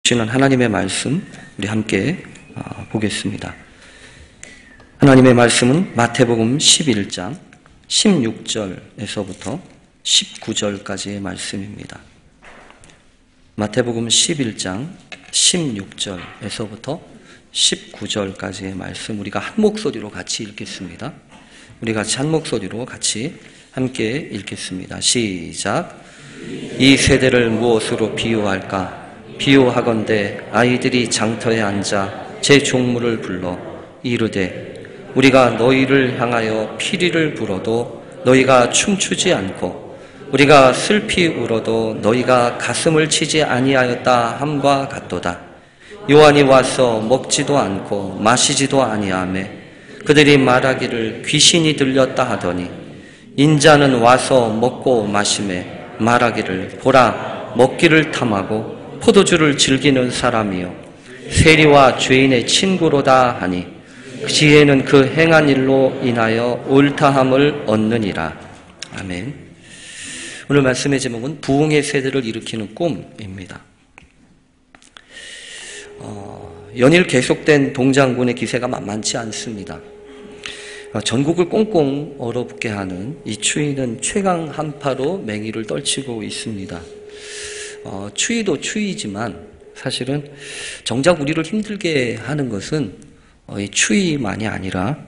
주시는 하나님의 말씀 우리 함께 보겠습니다. 하나님의 말씀은 마태복음 11장 16절에서부터 19절까지의 말씀입니다. 마태복음 11장 16절에서부터 19절까지의 말씀 우리가 한 목소리로 같이 읽겠습니다. 우리 같이 한 목소리로 같이 함께 읽겠습니다. 시작. 이 세대를 무엇으로 비유할까? 비유하건대 아이들이 장터에 앉아 제 종물을 불러 이르되 우리가 너희를 향하여 피리를 불어도 너희가 춤추지 않고 우리가 슬피 울어도 너희가 가슴을 치지 아니하였다 함과 같도다. 요한이 와서 먹지도 않고 마시지도 아니하매 그들이 말하기를 귀신이 들렸다 하더니 인자는 와서 먹고 마시매 말하기를 보라 먹기를 탐하고 포도주를 즐기는 사람이요 세리와 죄인의 친구로다 하니 지혜는 그 행한 일로 인하여 옳다함을 얻느니라. 아멘. 오늘 말씀의 제목은 부흥의 세대를 일으키는 꿈입니다. 연일 계속된 동장군의 기세가 만만치 않습니다. 전국을 꽁꽁 얼어붙게 하는 이 추위는 최강 한파로 맹위를 떨치고 있습니다. 추위도 추위지만 사실은 정작 우리를 힘들게 하는 것은 이 추위만이 아니라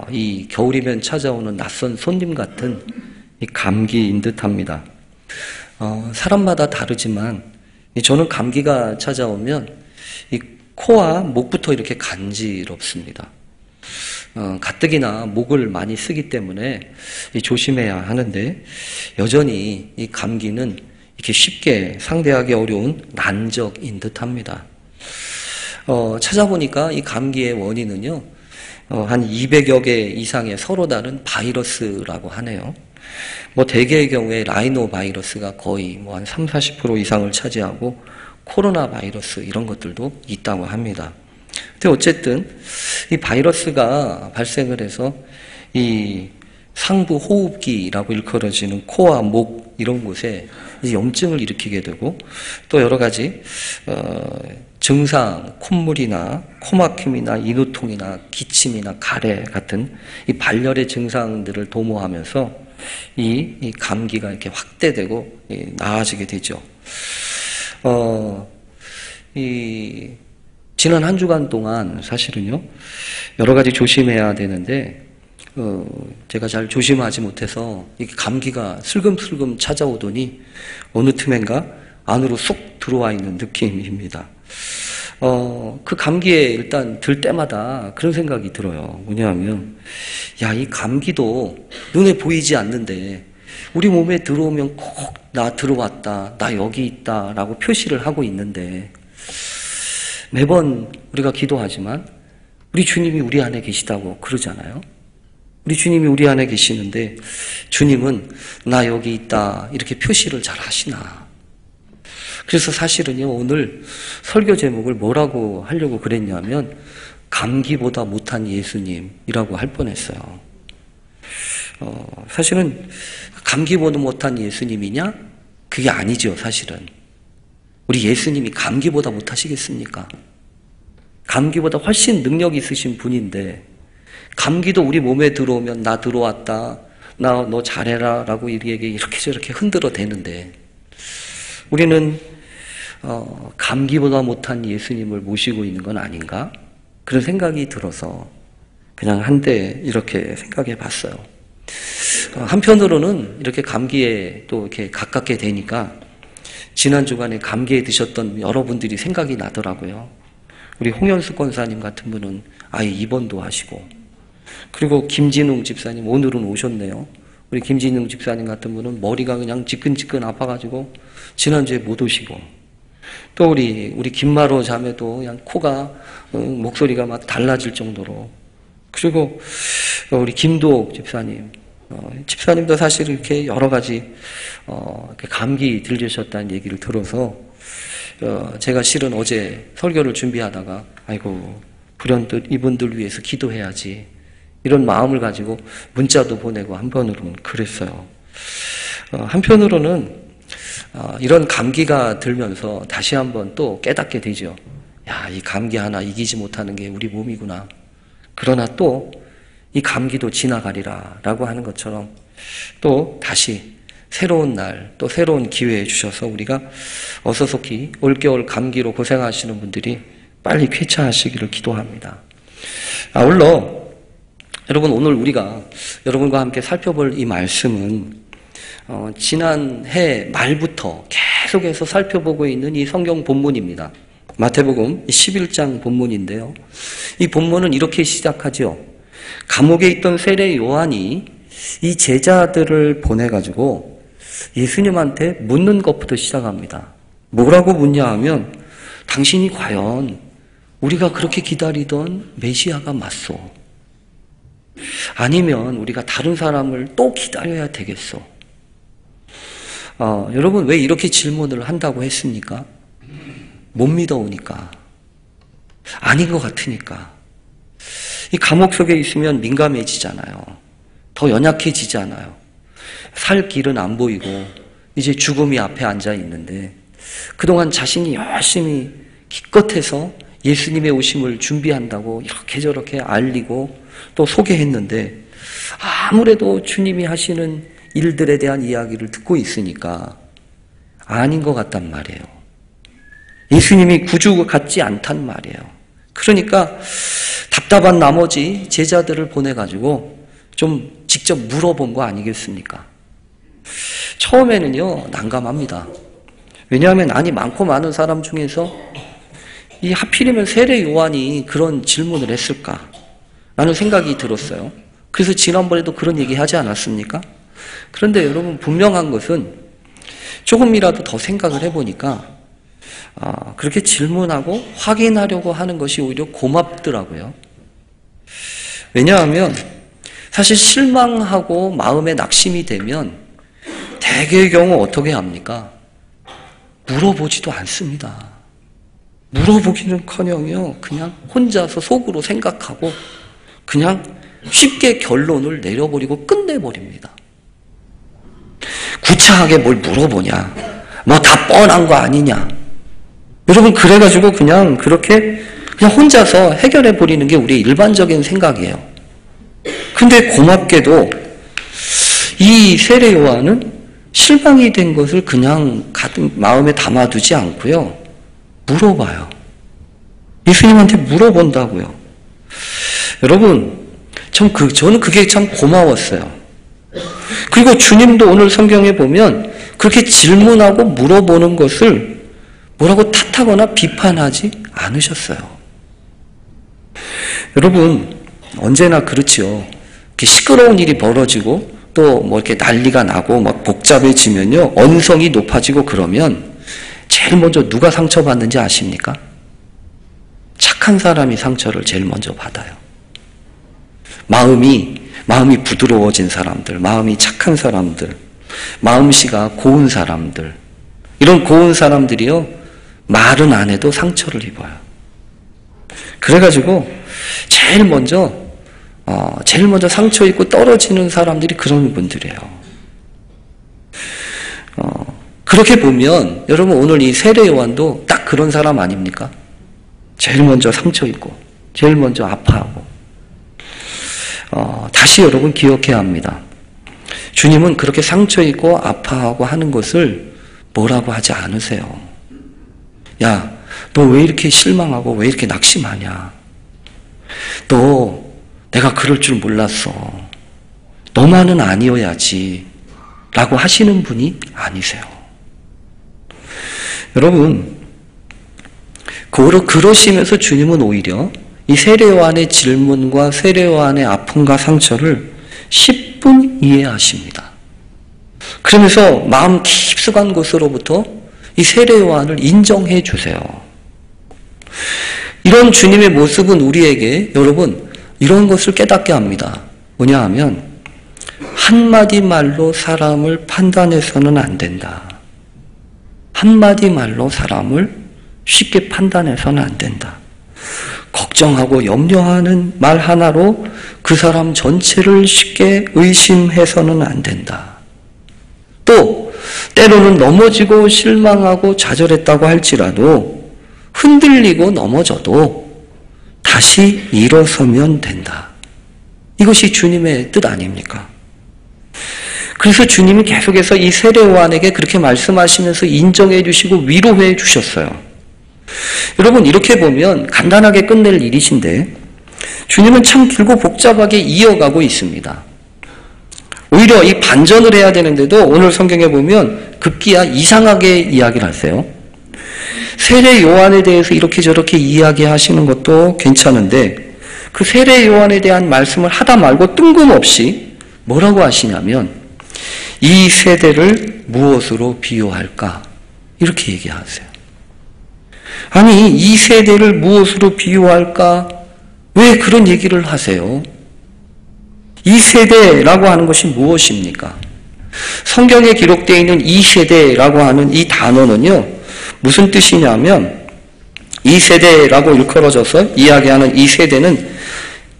이 겨울이면 찾아오는 낯선 손님 같은 이 감기인 듯합니다. 사람마다 다르지만 저는 감기가 찾아오면 이 코와 목부터 이렇게 간지럽습니다. 가뜩이나 목을 많이 쓰기 때문에 조심해야 하는데 여전히 이 감기는 이렇게 쉽게 상대하기 어려운 난적인 듯합니다. 찾아보니까 이 감기의 원인은요, 한 200여 개 이상의 서로 다른 바이러스라고 하네요. 대개의 경우에 라이노 바이러스가 거의 한 30-40% 이상을 차지하고 코로나 바이러스 이런 것들도 있다고 합니다. 근데 어쨌든 이 바이러스가 발생을 해서 이 상부 호흡기라고 일컬어지는 코와 목 이런 곳에 염증을 일으키게 되고 또 여러 가지 증상, 콧물이나 코막힘이나 인후통이나 기침이나 가래 같은 이 발열의 증상들을 도모하면서 이 감기가 이렇게 확대되고 나아지게 되죠. 지난 한 주간 동안 사실은요 여러 가지 조심해야 되는데 제가 잘 조심하지 못해서 이게 감기가 슬금슬금 찾아오더니 어느 틈엔가 안으로 쏙 들어와 있는 느낌입니다. 그 감기에 일단 들 때마다 그런 생각이 들어요. 뭐냐면 이 감기도 눈에 보이지 않는데 우리 몸에 들어오면 꼭 나 들어왔다, 나 여기 있다 라고 표시를 하고 있는데 매번 우리가 기도하지만 우리 주님이 우리 안에 계시다고 그러잖아요. 우리 주님이 우리 안에 계시는데 주님은 나 여기 있다 이렇게 표시를 잘 하시나. 그래서 사실은요 오늘 설교 제목을 뭐라고 하려고 그랬냐면 감기보다 못한 예수님이라고 할 뻔했어요. 사실은 감기보다 못한 예수님이냐? 그게 아니죠. 사실은 우리 예수님이 감기보다 못하시겠습니까? 감기보다 훨씬 능력 있으신 분인데 감기도 우리 몸에 들어오면 나 들어왔다, 나 너 잘해라 라고 이렇게 저렇게 흔들어 대는데 우리는 감기보다 못한 예수님을 모시고 있는 건 아닌가? 그런 생각이 들어서 그냥 한데 이렇게 생각해 봤어요. 한편으로는 이렇게 감기에 또 이렇게 가깝게 되니까 지난 주간에 감기에 드셨던 여러분들이 생각이 나더라고요. 우리 홍현숙 권사님 같은 분은 아예 입원도 하시고 그리고 김진웅 집사님 오늘은 오셨네요. 우리 김진웅 집사님 같은 분은 머리가 그냥 지끈지끈 아파가지고 지난주에 못 오시고 또 우리 김마로 자매도 그냥 코가 목소리가 막 달라질 정도로 그리고 우리 김도옥 집사님도 사실 이렇게 여러 가지 감기 들으셨다는 얘기를 들어서 제가 실은 어제 설교를 준비하다가 아이고 불현듯 이분들 위해서 기도해야지 이런 마음을 가지고 문자도 보내고 한편으로는 그랬어요. 한편으로는 이런 감기가 들면서 다시 한번 또 깨닫게 되죠. 야, 이 감기 하나 이기지 못하는 게 우리 몸이구나. 그러나 또 이 감기도 지나가리라 라고 하는 것처럼 또 다시 새로운 날, 또 새로운 기회에 주셔서 우리가 어서속히 올겨울 감기로 고생하시는 분들이 빨리 쾌차하시기를 기도합니다. 아울러 여러분, 오늘 우리가 여러분과 함께 살펴볼 이 말씀은 지난해 말부터 계속해서 살펴보고 있는 이 성경 본문입니다. 마태복음 11장 본문인데요. 이 본문은 이렇게 시작하죠. 감옥에 있던 세례 요한이 이 제자들을 보내가지고 예수님한테 묻는 것부터 시작합니다. 뭐라고 묻냐 하면, 당신이 과연 우리가 그렇게 기다리던 메시아가 맞소? 아니면 우리가 다른 사람을 또 기다려야 되겠소? 여러분, 왜 이렇게 질문을 한다고 했습니까? 못 믿어오니까. 아닌 것 같으니까. 이 감옥 속에 있으면 민감해지잖아요. 더 연약해지잖아요. 살 길은 안 보이고 이제 죽음이 앞에 앉아 있는데, 그동안 자신이 열심히 기껏해서 예수님의 오심을 준비한다고 이렇게 저렇게 알리고 또 소개했는데, 아무래도 주님이 하시는 일들에 대한 이야기를 듣고 있으니까 아닌 것 같단 말이에요. 예수님이 구주 같지 않단 말이에요. 그러니까 답답한 나머지 제자들을 보내가지고 좀 직접 물어본 거 아니겠습니까? 처음에는요, 난감합니다. 왜냐하면 아니 많고 많은 사람 중에서 이 하필이면 세례 요한이 그런 질문을 했을까? 라는 생각이 들었어요. 그래서 지난번에도 그런 얘기 하지 않았습니까? 그런데 여러분, 분명한 것은 조금이라도 더 생각을 해보니까 그렇게 질문하고 확인하려고 하는 것이 오히려 고맙더라고요. 왜냐하면 사실 실망하고 마음에 낙심이 되면 대개의 경우 어떻게 합니까? 물어보지도 않습니다. 물어보기는커녕요, 그냥 혼자서 속으로 생각하고 그냥 쉽게 결론을 내려버리고 끝내버립니다. 구차하게 뭘 물어보냐, 뭐 다 뻔한 거 아니냐. 여러분, 그래가지고 그냥 그렇게 그냥 혼자서 해결해버리는 게 우리의 일반적인 생각이에요. 근데 고맙게도 이 세례 요한은 실망이 된 것을 그냥 가득 마음에 담아두지 않고요, 물어봐요. 예수님한테 물어본다고요. 여러분, 저는 그게 참 고마웠어요. 그리고 주님도 오늘 성경에 보면 그렇게 질문하고 물어보는 것을 뭐라고 탓하거나 비판하지 않으셨어요. 여러분, 언제나 그렇지요. 이렇게 시끄러운 일이 벌어지고 또 뭐 이렇게 난리가 나고 막 복잡해지면요, 언성이 높아지고 그러면 제일 먼저 누가 상처받는지 아십니까? 착한 사람이 상처를 제일 먼저 받아요. 마음이 부드러워진 사람들, 마음이 착한 사람들, 마음씨가 고운 사람들, 이런 고운 사람들이요, 말은 안 해도 상처를 입어요. 그래가지고 제일 먼저 상처 입고 떨어지는 사람들이 그런 분들이에요. 그렇게 보면 여러분, 오늘 이 세례 요한도 딱 그런 사람 아닙니까? 제일 먼저 상처 입고 제일 먼저 아파하고. 다시 여러분 기억해야 합니다. 주님은 그렇게 상처 입고 아파하고 하는 것을 뭐라고 하지 않으세요. 야, 너 왜 이렇게 실망하고 왜 이렇게 낙심하냐? 너 내가 그럴 줄 몰랐어. 너만은 아니어야지. 라고 하시는 분이 아니세요. 여러분, 그러시면서 주님은 오히려 이 세례 요한의 질문과 세례 요한의 아픔과 상처를 10분 이해하십니다. 그러면서 마음 깊숙한 곳으로부터 이 세례 요한을 인정해 주세요. 이런 주님의 모습은 우리에게 여러분 이런 것을 깨닫게 합니다. 뭐냐 하면 한마디 말로 사람을 판단해서는 안 된다. 한마디 말로 사람을 쉽게 판단해서는 안 된다. 걱정하고 염려하는 말 하나로 그 사람 전체를 쉽게 의심해서는 안 된다. 또 때로는 넘어지고 실망하고 좌절했다고 할지라도 흔들리고 넘어져도 다시 일어서면 된다. 이것이 주님의 뜻 아닙니까? 그래서 주님이 계속해서 이 세례 요한에게 그렇게 말씀하시면서 인정해 주시고 위로해 주셨어요. 여러분, 이렇게 보면 간단하게 끝낼 일이신데 주님은 참 길고 복잡하게 이어가고 있습니다. 오히려 이 반전을 해야 되는데도 오늘 성경에 보면 급기야 이상하게 이야기를 하세요. 세례 요한에 대해서 이렇게 저렇게 이야기하시는 것도 괜찮은데 그 세례 요한에 대한 말씀을 하다 말고 뜬금없이 뭐라고 하시냐면 이 세대를 무엇으로 비유할까? 이렇게 얘기하세요. 아니, 이 세대를 무엇으로 비유할까? 왜 그런 얘기를 하세요? 이 세대라고 하는 것이 무엇입니까? 성경에 기록되어 있는 이 세대라고 하는 이 단어는요, 무슨 뜻이냐면 이 세대라고 일컬어져서 이야기하는 이 세대는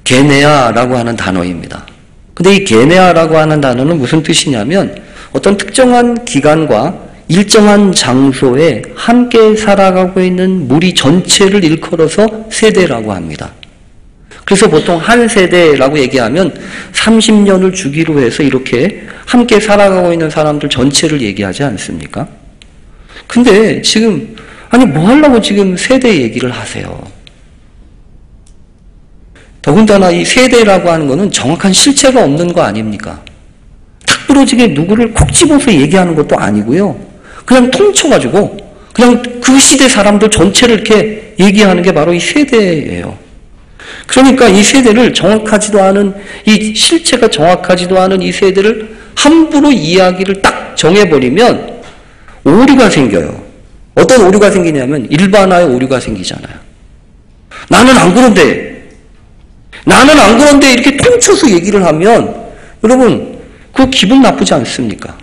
게네아라고 하는 단어입니다. 근데 이 게네아라고 하는 단어는 무슨 뜻이냐면 어떤 특정한 기간과 일정한 장소에 함께 살아가고 있는 무리 전체를 일컬어서 세대라고 합니다. 그래서 보통 한 세대라고 얘기하면 30년을 주기로 해서 이렇게 함께 살아가고 있는 사람들 전체를 얘기하지 않습니까? 근데 지금 아니 뭐 하려고 지금 세대 얘기를 하세요? 더군다나 이 세대라고 하는 거는 정확한 실체가 없는 거 아닙니까? 탁 부러지게 누구를 콕 집어서 얘기하는 것도 아니고요. 그냥 통쳐가지고 그냥 그 시대 사람들 전체를 이렇게 얘기하는 게 바로 이 세대예요. 그러니까 이 세대를 정확하지도 않은, 이 실체가 정확하지도 않은 이 세대를 함부로 이야기를 딱 정해버리면 오류가 생겨요. 어떤 오류가 생기냐면 일반화의 오류가 생기잖아요. 나는 안 그런데 이렇게 통쳐서 얘기를 하면 여러분 그거 기분 나쁘지 않습니까?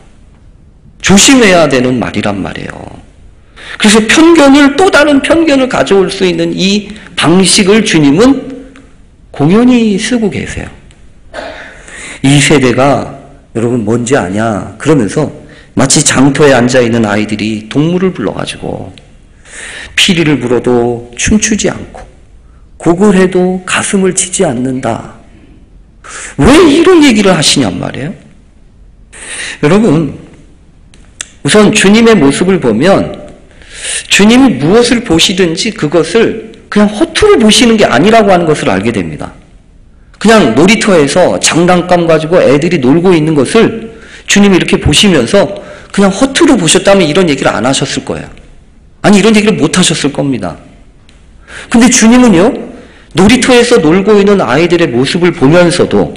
조심해야 되는 말이란 말이에요. 그래서 편견을, 또 다른 편견을 가져올 수 있는 이 방식을 주님은 공연히 쓰고 계세요. 이 세대가 여러분 뭔지 아냐? 그러면서 마치 장터에 앉아있는 아이들이 동물을 불러가지고 피리를 불어도 춤추지 않고 곡을 해도 가슴을 치지 않는다. 왜 이런 얘기를 하시냔 말이에요? 여러분, 우선 주님의 모습을 보면 주님이 무엇을 보시든지 그것을 그냥 허투루 보시는 게 아니라고 하는 것을 알게 됩니다. 그냥 놀이터에서 장난감 가지고 애들이 놀고 있는 것을 주님이 이렇게 보시면서 그냥 허투루 보셨다면 이런 얘기를 안 하셨을 거예요. 아니, 이런 얘기를 못 하셨을 겁니다. 근데 주님은요, 놀이터에서 놀고 있는 아이들의 모습을 보면서도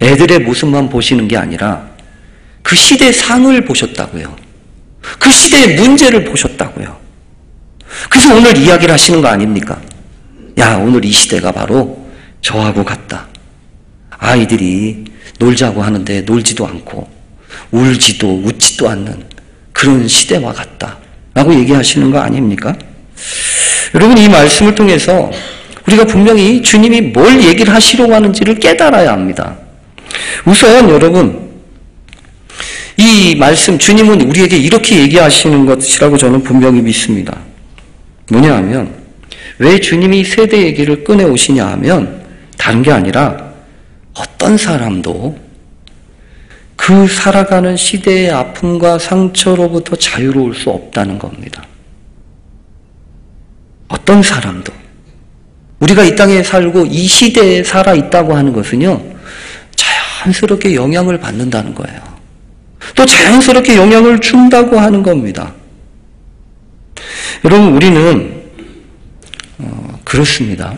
애들의 모습만 보시는 게 아니라 그 시대 상을 보셨다고요. 그 시대의 문제를 보셨다고요. 그래서 오늘 이야기를 하시는 거 아닙니까? 야, 오늘 이 시대가 바로 저하고 같다. 아이들이 놀자고 하는데 놀지도 않고 울지도 웃지도 않는 그런 시대와 같다. 라고 얘기하시는 거 아닙니까? 여러분, 이 말씀을 통해서 우리가 분명히 주님이 뭘 얘기를 하시려고 하는지를 깨달아야 합니다. 우선 여러분, 이 말씀, 주님은 우리에게 이렇게 얘기하시는 것이라고 저는 분명히 믿습니다. 뭐냐 하면, 왜 주님이 세대 얘기를 꺼내오시냐 하면 다른 게 아니라 어떤 사람도 그 살아가는 시대의 아픔과 상처로부터 자유로울 수 없다는 겁니다. 어떤 사람도. 우리가 이 땅에 살고 이 시대에 살아 있다고 하는 것은요, 자연스럽게 영향을 받는다는 거예요. 또 자연스럽게 영향을 준다고 하는 겁니다. 여러분, 우리는 그렇습니다.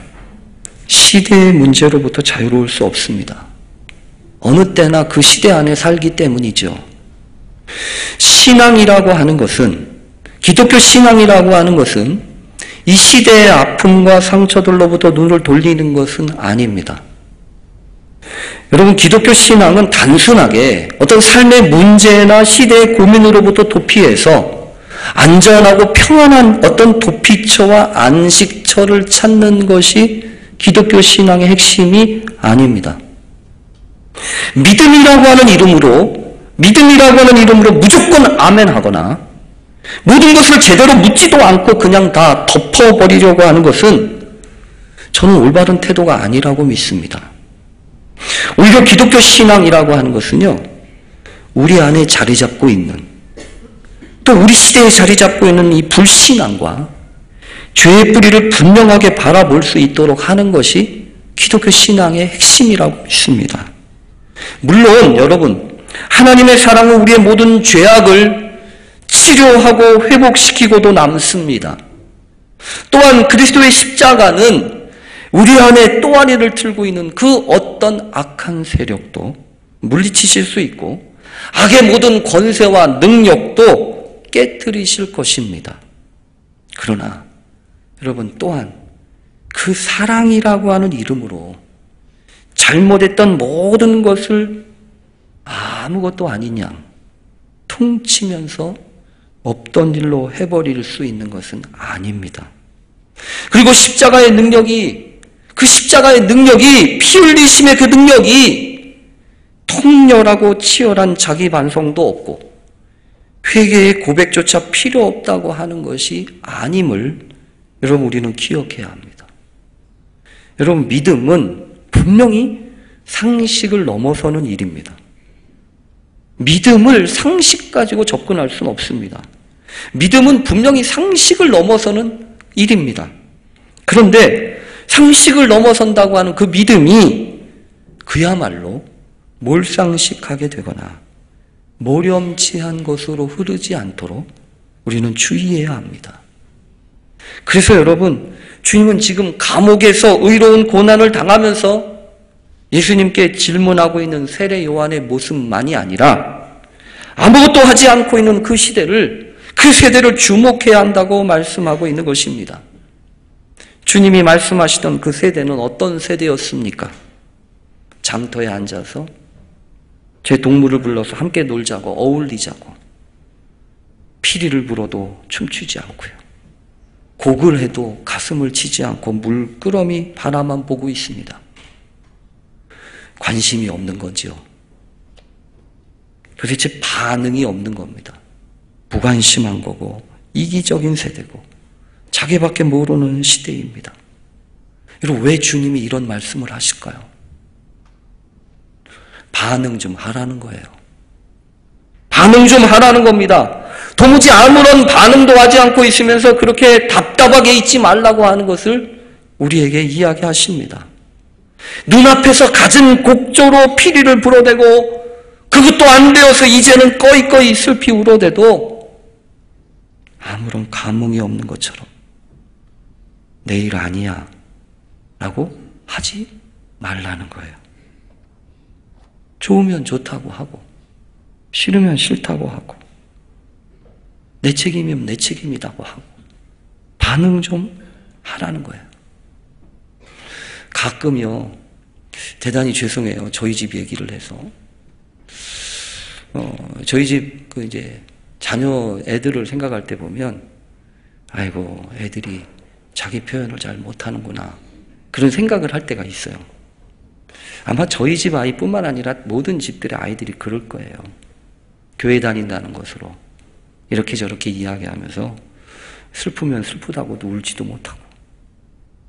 시대의 문제로부터 자유로울 수 없습니다. 어느 때나 그 시대 안에 살기 때문이죠. 신앙이라고 하는 것은, 기독교 신앙이라고 하는 것은 이 시대의 아픔과 상처들로부터 눈을 돌리는 것은 아닙니다. 여러분, 기독교 신앙은 단순하게 어떤 삶의 문제나 시대의 고민으로부터 도피해서 안전하고 평안한 어떤 도피처와 안식처를 찾는 것이 기독교 신앙의 핵심이 아닙니다. 믿음이라고 하는 이름으로 믿음이라고 하는 이름으로 무조건 아멘 하거나 모든 것을 제대로 묻지도 않고 그냥 다 덮어버리려고 하는 것은 저는 올바른 태도가 아니라고 믿습니다. 오히려 기독교 신앙이라고 하는 것은요, 우리 안에 자리 잡고 있는, 또 우리 시대에 자리 잡고 있는 이 불신앙과 죄의 뿌리를 분명하게 바라볼 수 있도록 하는 것이 기독교 신앙의 핵심이라고 믿습니다. 물론 여러분, 하나님의 사랑은 우리의 모든 죄악을 치료하고 회복시키고도 남습니다. 또한 그리스도의 십자가는 우리 안에 또아리를 틀고 있는 그 어떤 악한 세력도 물리치실 수 있고 악의 모든 권세와 능력도 깨뜨리실 것입니다. 그러나 여러분, 또한 그 사랑이라고 하는 이름으로 잘못했던 모든 것을 아무것도 아닌 양 퉁치면서 없던 일로 해버릴 수 있는 것은 아닙니다. 그리고 십자가의 능력이, 그 십자가의 능력이, 피 흘리심의 그 능력이 통렬하고 치열한 자기 반성도 없고 회개의 고백조차 필요 없다고 하는 것이 아님을 여러분, 우리는 기억해야 합니다. 여러분, 믿음은 분명히 상식을 넘어서는 일입니다. 믿음을 상식 가지고 접근할 수는 없습니다. 믿음은 분명히 상식을 넘어서는 일입니다. 그런데 상식을 넘어선다고 하는 그 믿음이 그야말로 몰상식하게 되거나 모렴치한 것으로 흐르지 않도록 우리는 주의해야 합니다. 그래서 여러분, 주님은 지금 감옥에서 의로운 고난을 당하면서 예수님께 질문하고 있는 세례 요한의 모습만이 아니라 아무것도 하지 않고 있는 그 시대를, 그 세대를 주목해야 한다고 말씀하고 있는 것입니다. 주님이 말씀하시던 그 세대는 어떤 세대였습니까? 장터에 앉아서 제 동물을 불러서 함께 놀자고, 어울리자고, 피리를 불어도 춤추지 않고요, 곡을 해도 가슴을 치지 않고 물끄러미 바라만 보고 있습니다. 관심이 없는 거죠. 도대체 반응이 없는 겁니다. 무관심한 거고 이기적인 세대고 자기밖에 모르는 시대입니다. 여러분, 왜 주님이 이런 말씀을 하실까요? 반응 좀 하라는 거예요. 반응 좀 하라는 겁니다. 도무지 아무런 반응도 하지 않고 있으면서 그렇게 답답하게 있지 말라고 하는 것을 우리에게 이야기하십니다. 눈앞에서 갖은 곡조로 피리를 불어대고 그것도 안 되어서 이제는 꺼이꺼이 슬피 울어대도 아무런 감흥이 없는 것처럼 내일 아니야 라고 하지 말라는 거예요. 좋으면 좋다고 하고 싫으면 싫다고 하고 내 책임이면 내 책임이라고 하고 반응 좀 하라는 거예요. 가끔요, 대단히 죄송해요. 저희 집 얘기를 해서 저희 집 이제 자녀 애들을 생각할 때 보면 아이고, 애들이 자기 표현을 잘 못하는구나, 그런 생각을 할 때가 있어요. 아마 저희 집 아이뿐만 아니라 모든 집들의 아이들이 그럴 거예요. 교회 다닌다는 것으로 이렇게 저렇게 이야기하면서 슬프면 슬프다고도 울지도 못하고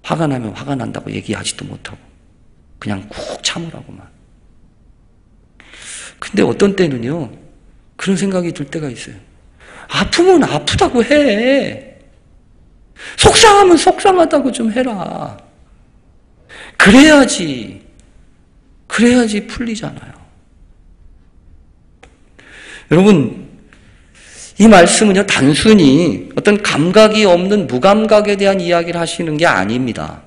화가 나면 화가 난다고 얘기하지도 못하고 그냥 꾹 참으라고만. 근데 어떤 때는요, 그런 생각이 들 때가 있어요. 아프면 아프다고 해. 속상하면 속상하다고 좀 해라. 그래야지 풀리잖아요. 여러분, 이 말씀은요, 단순히 어떤 감각이 없는 무감각에 대한 이야기를 하시는 게 아닙니다.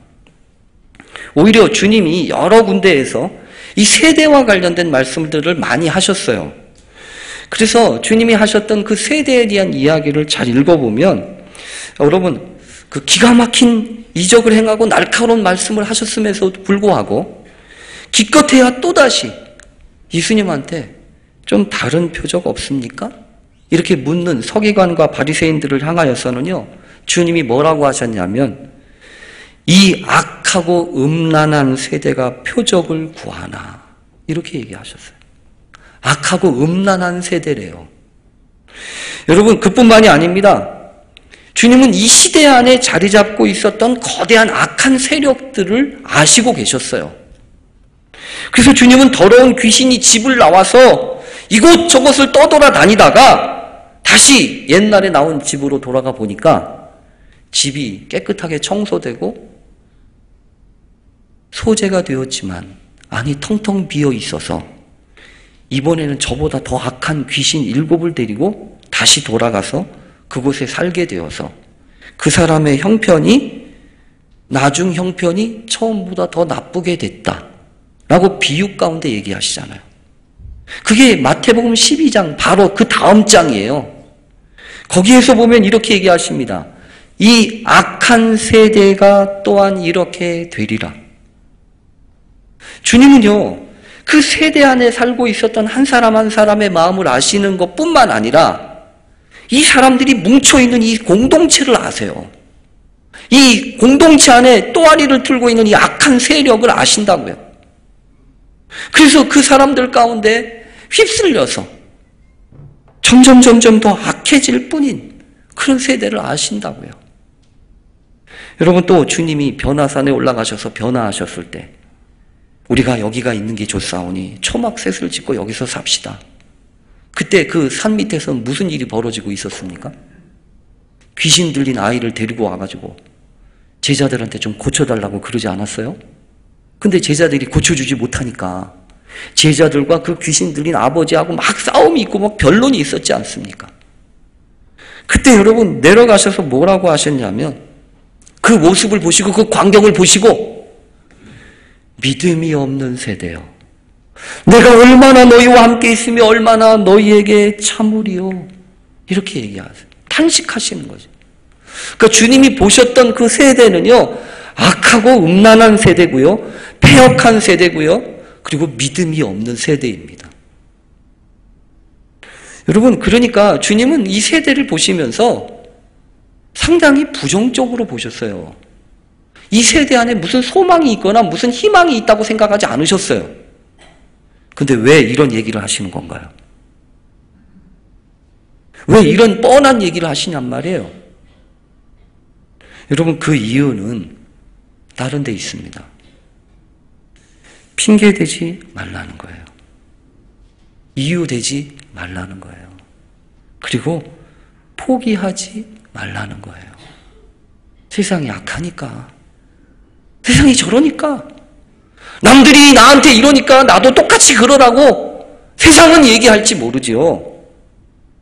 오히려 주님이 여러 군데에서 이 세대와 관련된 말씀들을 많이 하셨어요. 그래서 주님이 하셨던 그 세대에 대한 이야기를 잘 읽어보면 여러분, 그 기가 막힌 이적을 행하고 날카로운 말씀을 하셨음에도 불구하고 기껏해야 또다시 예수님한테 좀 다른 표적 없습니까? 이렇게 묻는 서기관과 바리새인들을 향하여서는요, 주님이 뭐라고 하셨냐면 이 악하고 음란한 세대가 표적을 구하나, 이렇게 얘기하셨어요. 악하고 음란한 세대래요. 여러분, 그뿐만이 아닙니다. 주님은 이 시대 안에 자리 잡고 있었던 거대한 악한 세력들을 아시고 계셨어요. 그래서 주님은 더러운 귀신이 집을 나와서 이곳저곳을 떠돌아다니다가 다시 옛날에 나온 집으로 돌아가 보니까 집이 깨끗하게 청소되고 소재가 되었지만 안이 텅텅 비어 있어서 이번에는 저보다 더 악한 귀신 7을 데리고 다시 돌아가서 그곳에 살게 되어서 그 사람의 형편이 나중 형편이 처음보다 더 나쁘게 됐다라고 비유 가운데 얘기하시잖아요. 그게 마태복음 12장 바로 그 다음 장이에요. 거기에서 보면 이렇게 얘기하십니다. 이 악한 세대가 또한 이렇게 되리라. 주님은요, 그 세대 안에 살고 있었던 한 사람 한 사람의 마음을 아시는 것뿐만 아니라 이 사람들이 뭉쳐있는 이 공동체를 아세요. 이 공동체 안에 또아리를 틀고 있는 이 악한 세력을 아신다고요. 그래서 그 사람들 가운데 휩쓸려서 점점 더 악해질 뿐인 그런 세대를 아신다고요. 여러분, 또 주님이 변화산에 올라가셔서 변화하셨을 때 우리가 여기가 있는 게 좋사오니 초막셋을 짓고 여기서 삽시다. 그때 그 산 밑에서 무슨 일이 벌어지고 있었습니까? 귀신 들린 아이를 데리고 와가지고 제자들한테 좀 고쳐달라고 그러지 않았어요? 근데 제자들이 고쳐주지 못하니까 제자들과 그 귀신 들린 아버지하고 막 싸움이 있고 막 변론이 있었지 않습니까? 그때 여러분 내려가셔서 뭐라고 하셨냐면 그 모습을 보시고 그 광경을 보시고 믿음이 없는 세대요. 내가 얼마나 너희와 함께 있으며 얼마나 너희에게 참으리요. 이렇게 얘기하세요. 탄식하시는 거죠. 그러니까 주님이 보셨던 그 세대는요, 악하고 음란한 세대고요, 패역한 세대고요, 그리고 믿음이 없는 세대입니다. 여러분, 그러니까 주님은 이 세대를 보시면서 상당히 부정적으로 보셨어요. 이 세대 안에 무슨 소망이 있거나 무슨 희망이 있다고 생각하지 않으셨어요. 근데 왜 이런 얘기를 하시는 건가요? 왜 이런 뻔한 얘기를 하시냔 말이에요. 여러분, 그 이유는 다른 데 있습니다. 핑계대지 말라는 거예요. 이유되지 말라는 거예요. 그리고 포기하지 말라는 거예요. 세상이 악하니까, 세상이 저러니까, 남들이 나한테 이러니까 나도 똑같이 그러라고 세상은 얘기할지 모르지요.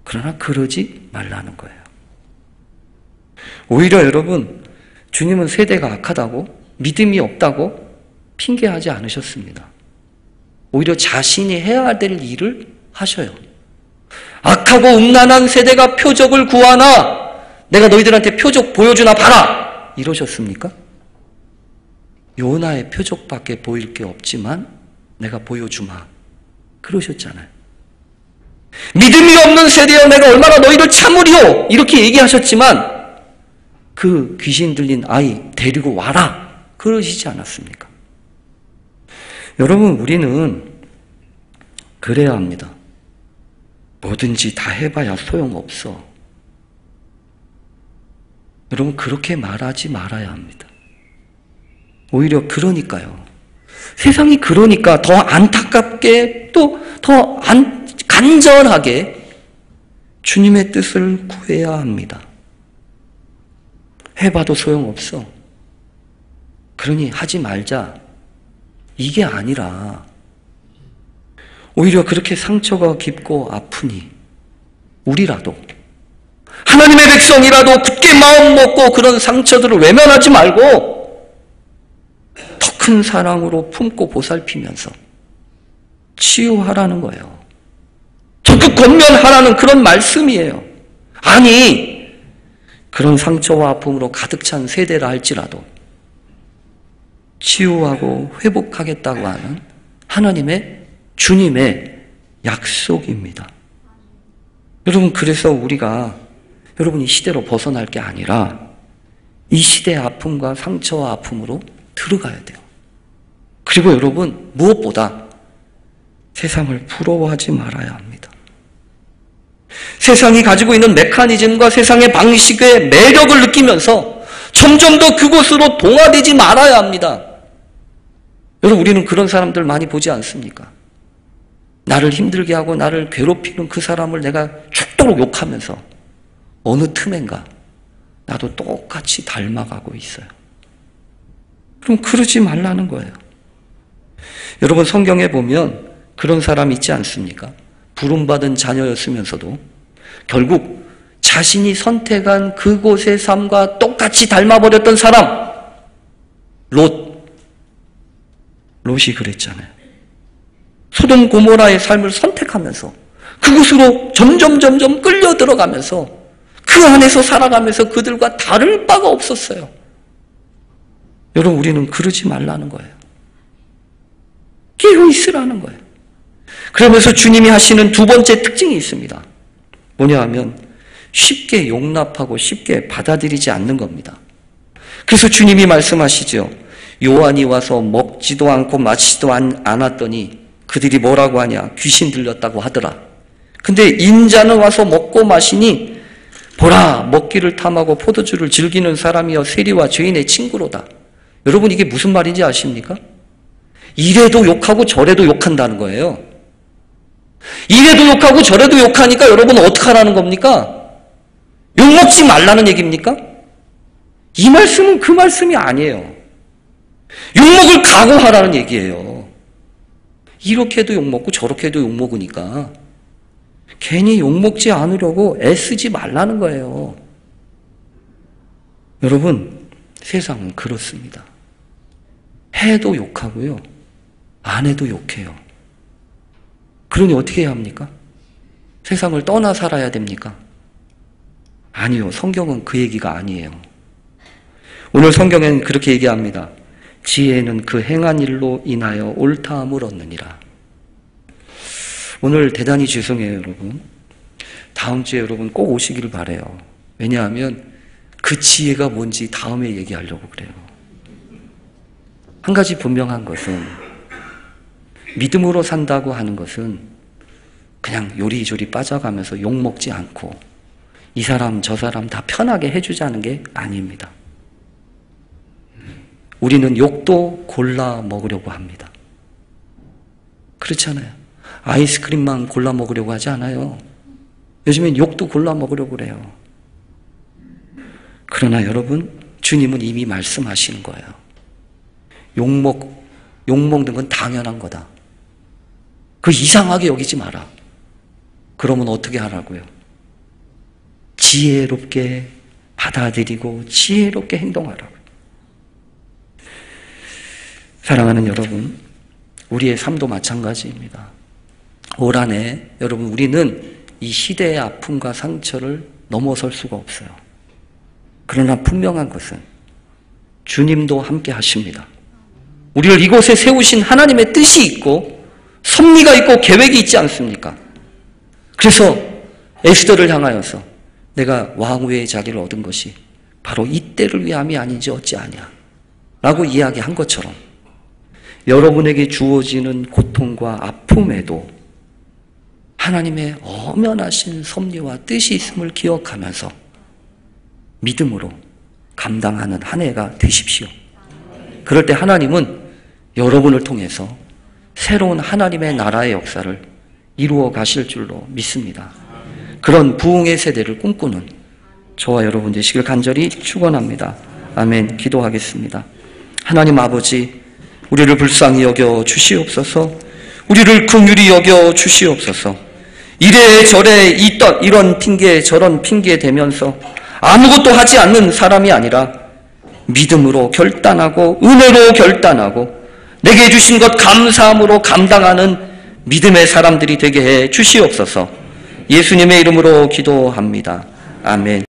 그러나 그러지 말라는 거예요. 오히려 여러분, 주님은 세대가 악하다고, 믿음이 없다고 핑계하지 않으셨습니다. 오히려 자신이 해야 될 일을 하셔요. 악하고 음란한 세대가 표적을 구하나 내가 너희들한테 표적 보여주나 봐라, 이러셨습니까? 요나의 표적밖에 보일 게 없지만 내가 보여주마, 그러셨잖아요. 믿음이 없는 세대여 내가 얼마나 너희를 참으리요, 이렇게 얘기하셨지만 그 귀신 들린 아이 데리고 와라, 그러시지 않았습니까? 여러분, 우리는 그래야 합니다. 뭐든지 다 해봐야 소용없어. 여러분, 그렇게 말하지 말아야 합니다. 오히려 그러니까요. 세상이 그러니까 더 안타깝게 또 더 간절하게 주님의 뜻을 구해야 합니다. 해봐도 소용없어. 그러니 하지 말자. 이게 아니라 오히려 그렇게 상처가 깊고 아프니 우리라도, 하나님의 백성이라도 굳게 마음 먹고 그런 상처들을 외면하지 말고 더 큰 사랑으로 품고 보살피면서 치유하라는 거예요. 적극 권면하라는 그런 말씀이에요. 아니, 그런 상처와 아픔으로 가득 찬 세대라 할지라도 치유하고 회복하겠다고 하는 하나님의, 주님의 약속입니다. 여러분, 그래서 우리가 여러분 이 시대로 벗어날 게 아니라 이 시대의 아픔과 상처와 아픔으로 들어가야 돼요. 그리고 여러분, 무엇보다 세상을 부러워하지 말아야 합니다. 세상이 가지고 있는 메커니즘과 세상의 방식의 매력을 느끼면서 점점 더 그곳으로 동화되지 말아야 합니다. 여러분, 우리는 그런 사람들 많이 보지 않습니까? 나를 힘들게 하고 나를 괴롭히는 그 사람을 내가 죽도록 욕하면서 어느 틈엔가 나도 똑같이 닮아가고 있어요. 그럼 그러지 말라는 거예요. 여러분, 성경에 보면 그런 사람 있지 않습니까? 부름받은 자녀였으면서도 결국 자신이 선택한 그곳의 삶과 똑같이 닮아버렸던 사람, 롯이 그랬잖아요. 소돔 고모라의 삶을 선택하면서 그곳으로 점점 끌려 들어가면서 그 안에서 살아가면서 그들과 다를 바가 없었어요. 여러분, 우리는 그러지 말라는 거예요. 깨어 있으라는 거예요. 그러면서 주님이 하시는 두 번째 특징이 있습니다. 뭐냐 하면 쉽게 용납하고 쉽게 받아들이지 않는 겁니다. 그래서 주님이 말씀하시죠. 요한이 와서 먹지도 않고 마시지도 않았더니 그들이 뭐라고 하냐? 귀신 들렸다고 하더라. 근데 인자는 와서 먹고 마시니 보라, 먹기를 탐하고 포도주를 즐기는 사람이여 세리와 죄인의 친구로다. 여러분, 이게 무슨 말인지 아십니까? 이래도 욕하고 저래도 욕한다는 거예요. 이래도 욕하고 저래도 욕하니까 여러분은 어떻게 하라는 겁니까? 욕먹지 말라는 얘기입니까? 이 말씀은 그 말씀이 아니에요. 욕먹을 각오하라는 얘기예요. 이렇게 해도 욕먹고 저렇게 해도 욕먹으니까 괜히 욕먹지 않으려고 애쓰지 말라는 거예요. 여러분, 세상은 그렇습니다. 해도 욕하고요, 안 해도 욕해요. 그러니 어떻게 해야 합니까? 세상을 떠나 살아야 됩니까? 아니요, 성경은 그 얘기가 아니에요. 오늘 성경에는 그렇게 얘기합니다. 지혜는 그 행한 일로 인하여 옳다함을 얻느니라. 오늘 대단히 죄송해요, 여러분. 다음 주에 여러분 꼭 오시기를 바라요. 왜냐하면 그 지혜가 뭔지 다음에 얘기하려고 그래요. 한 가지 분명한 것은 믿음으로 산다고 하는 것은 그냥 요리조리 빠져가면서 욕먹지 않고 이 사람 저 사람 다 편하게 해주자는 게 아닙니다. 우리는 욕도 골라 먹으려고 합니다. 그렇잖아요. 아이스크림만 골라 먹으려고 하지 않아요. 요즘엔 욕도 골라 먹으려고 그래요. 그러나 여러분, 주님은 이미 말씀하시는 거예요. 욕먹는 건 당연한 거다. 그 이상하게 여기지 마라. 그러면 어떻게 하라고요? 지혜롭게 받아들이고 지혜롭게 행동하라고요. 사랑하는 여러분, 우리의 삶도 마찬가지입니다. 올 한 해 여러분, 우리는 이 시대의 아픔과 상처를 넘어설 수가 없어요. 그러나 분명한 것은 주님도 함께 하십니다. 우리를 이곳에 세우신 하나님의 뜻이 있고 섭리가 있고 계획이 있지 않습니까? 그래서 에스더를 향하여서 내가 왕후의 자리를 얻은 것이 바로 이때를 위함이 아닌지 어찌하냐 라고 이야기한 것처럼 여러분에게 주어지는 고통과 아픔에도 하나님의 엄연하신 섭리와 뜻이 있음을 기억하면서 믿음으로 감당하는 한 해가 되십시오. 그럴 때 하나님은 여러분을 통해서 새로운 하나님의 나라의 역사를 이루어 가실 줄로 믿습니다. 그런 부흥의 세대를 꿈꾸는 저와 여러분 되시길 간절히 축원합니다. 아멘. 기도하겠습니다. 하나님 아버지, 우리를 불쌍히 여겨 주시옵소서. 우리를 긍휼히 여겨 주시옵소서. 이래저래 이런 핑계 저런 핑계 대면서 아무것도 하지 않는 사람이 아니라 믿음으로 결단하고 은혜로 결단하고 내게 주신 것 감사함으로 감당하는 믿음의 사람들이 되게 해 주시옵소서. 예수님의 이름으로 기도합니다. 아멘.